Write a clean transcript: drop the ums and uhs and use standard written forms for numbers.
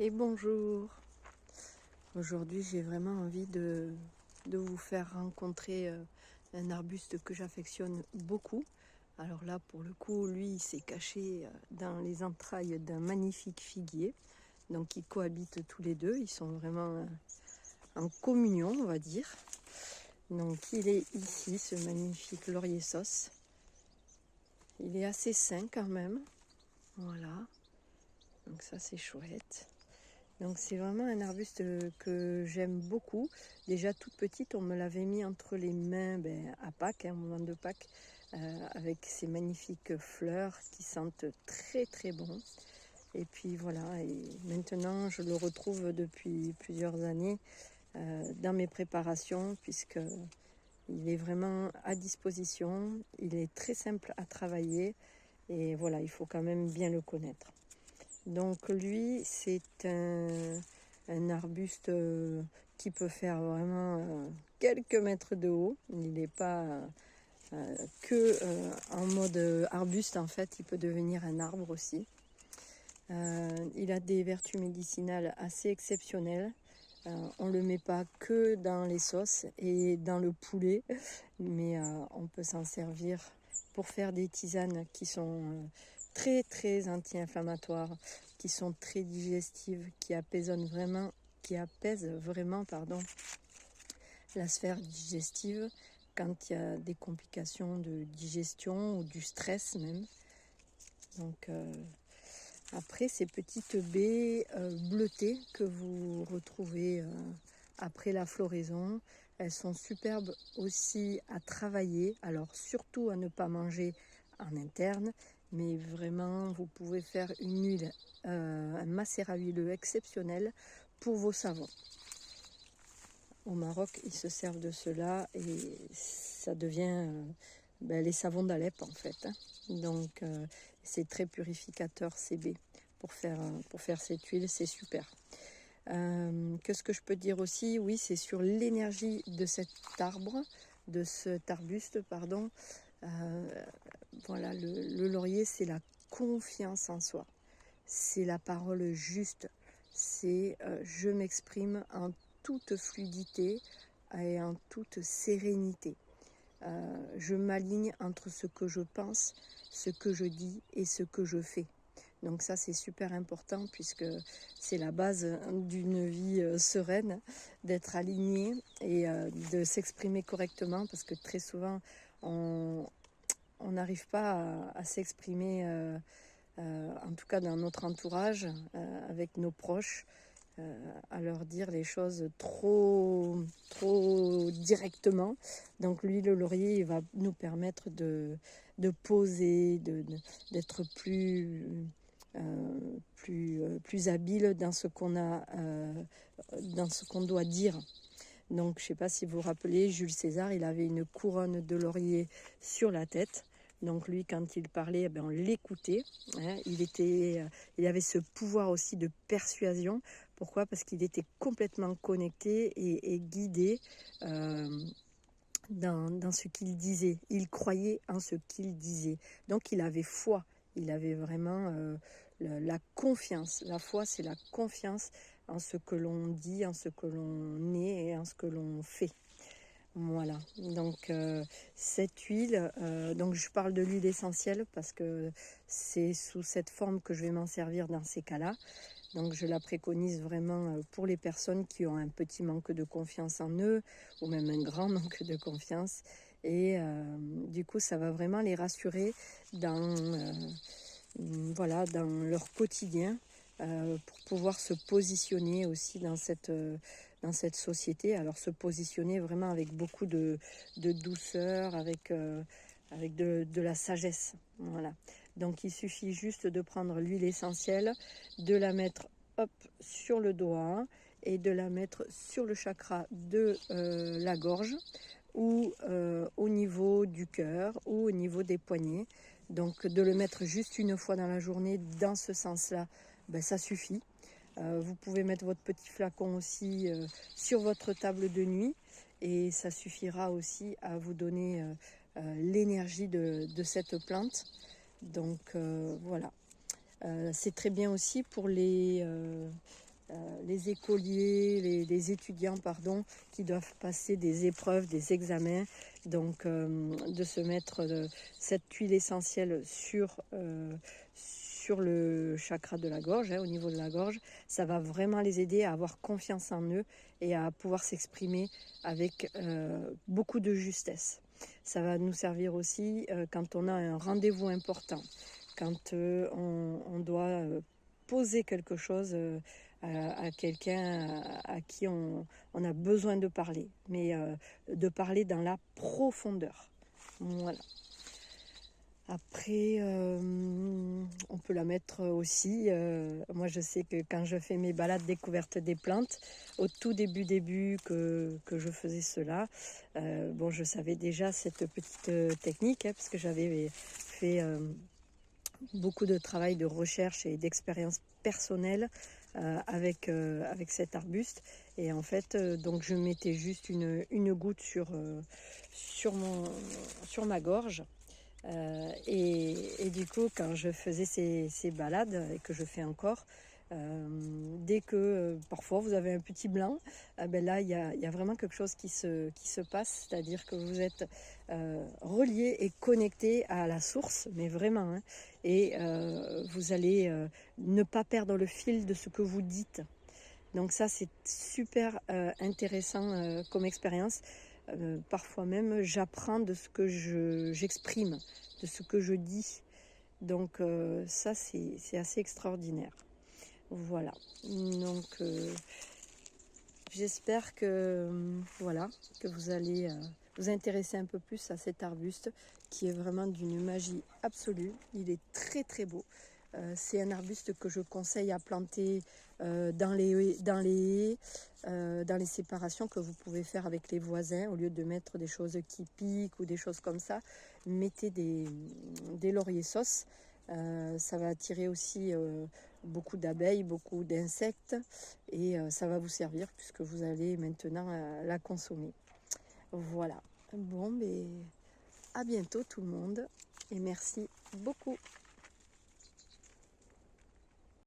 Et bonjour. Aujourd'hui j'ai vraiment envie de vous faire rencontrer un arbuste que j'affectionne beaucoup. Alors là pour le coup lui il s'est caché dans les entrailles d'un magnifique figuier. Donc ils cohabitent tous les deux, ils sont vraiment en communion on va dire. Donc il est ici ce magnifique laurier sauce. Il est assez sain quand même. Voilà. Donc ça c'est chouette. Donc c'est vraiment un arbuste que j'aime beaucoup. Déjà toute petite, on me l'avait mis entre les mains à Pâques, au moment de Pâques, avec ces magnifiques fleurs qui sentent très très bon. Et puis voilà, et maintenant je le retrouve depuis plusieurs années dans mes préparations, puisque il est vraiment à disposition, il est très simple à travailler, et voilà, il faut quand même bien le connaître. Donc lui, c'est un arbuste qui peut faire vraiment quelques mètres de haut. Il n'est pas que en mode arbuste, en fait, il peut devenir un arbre aussi. Il a des vertus médicinales assez exceptionnelles. On ne le met pas que dans les sauces et dans le poulet, mais on peut s'en servir pour faire des tisanes qui sont très très anti-inflammatoires, qui sont très digestives, qui apaisent vraiment la sphère digestive quand il y a des complications de digestion ou du stress même. Donc après ces petites baies bleutées que vous retrouvez après la floraison, elles sont superbes aussi à travailler. Alors surtout à ne pas manger en interne, mais vraiment vous pouvez faire une huile, un macérat huileux exceptionnel pour vos savons. Au Maroc, ils se servent de cela et ça devient les savons d'Alep en fait. Hein. Donc c'est très purificateur ces baies pour faire cette huile, c'est super. Qu'est-ce que je peux dire aussi? Oui, c'est sur l'énergie de cet arbuste, pardon. Voilà, le laurier, c'est la confiance en soi. C'est la parole juste. C'est je m'exprime en toute fluidité et en toute sérénité. Je m'aligne entre ce que je pense, ce que je dis et ce que je fais. Donc ça c'est super important puisque c'est la base d'une vie sereine, d'être aligné et de s'exprimer correctement parce que très souvent on n'arrive pas à s'exprimer, en tout cas dans notre entourage, avec nos proches, à leur dire les choses trop directement. Donc lui, le laurier, il va nous permettre de poser, d'être plus habile dans ce qu'on a, dans ce qu'on doit dire. Donc je ne sais pas si vous vous rappelez, Jules César, il avait une couronne de laurier sur la tête. Donc lui, quand il parlait, on l'écoutait. Hein. Il avait ce pouvoir aussi de persuasion. Pourquoi? Parce qu'il était complètement connecté et guidé dans ce qu'il disait. Il croyait en ce qu'il disait. Donc il avait foi. Il avait vraiment la confiance. La foi, c'est la confiance en ce que l'on dit, en ce que l'on est et en ce que l'on fait. Voilà, donc cette huile, donc je parle de l'huile essentielle parce que c'est sous cette forme que je vais m'en servir dans ces cas-là. Donc je la préconise vraiment pour les personnes qui ont un petit manque de confiance en eux ou même un grand manque de confiance. Et du coup, ça va vraiment les rassurer dans dans leur quotidien pour pouvoir se positionner aussi dans cette société. Alors se positionner vraiment avec beaucoup de douceur, avec de la sagesse. Voilà. Donc il suffit juste de prendre l'huile essentielle, de la mettre sur le doigt et de la mettre sur le chakra de la gorge ou au niveau du cœur ou au niveau des poignets. Donc de le mettre juste une fois dans la journée dans ce sens-là, ça suffit. Vous pouvez mettre votre petit flacon aussi sur votre table de nuit et ça suffira aussi à vous donner l'énergie de cette plante. Donc voilà. C'est très bien aussi pour les les écoliers, les étudiants, pardon, qui doivent passer des épreuves, des examens. Donc, de se mettre cette huile essentielle sur le chakra de la gorge, au niveau de la gorge, ça va vraiment les aider à avoir confiance en eux et à pouvoir s'exprimer avec beaucoup de justesse. Ça va nous servir aussi quand on a un rendez-vous important, quand on doit poser quelque chose à quelqu'un à qui on a besoin de parler, mais de parler dans la profondeur. Voilà. Après, on peut la mettre aussi. Moi, je sais que quand je fais mes balades découvertes des plantes, au tout début que je faisais cela, bon, je savais déjà cette petite technique, parce que j'avais fait beaucoup de travail de recherche et d'expérience personnelle avec cet arbuste. Et en fait, donc je mettais juste une goutte sur ma gorge. Et du coup, quand je faisais ces balades, et que je fais encore, dès que parfois vous avez un petit blanc, ben là il y a vraiment quelque chose qui se passe, c'est-à-dire que vous êtes relié et connecté à la source, mais vraiment, hein, et vous allez ne pas perdre le fil de ce que vous dites. Donc ça, c'est super intéressant comme expérience. Parfois même, j'apprends de ce que j'exprime, de ce que je dis. Donc ça, c'est assez extraordinaire. Voilà. Donc j'espère que, voilà, que vous allez vous intéresser un peu plus à cet arbuste qui est vraiment d'une magie absolue. Il est très très beau. C'est un arbuste que je conseille à planter dans les haies, dans les séparations que vous pouvez faire avec les voisins. Au lieu de mettre des choses qui piquent ou des choses comme ça, mettez des lauriers sauces. Ça va attirer aussi beaucoup d'abeilles, beaucoup d'insectes, et ça va vous servir puisque vous allez maintenant la consommer. Voilà. Bon, mais à bientôt tout le monde, et merci beaucoup.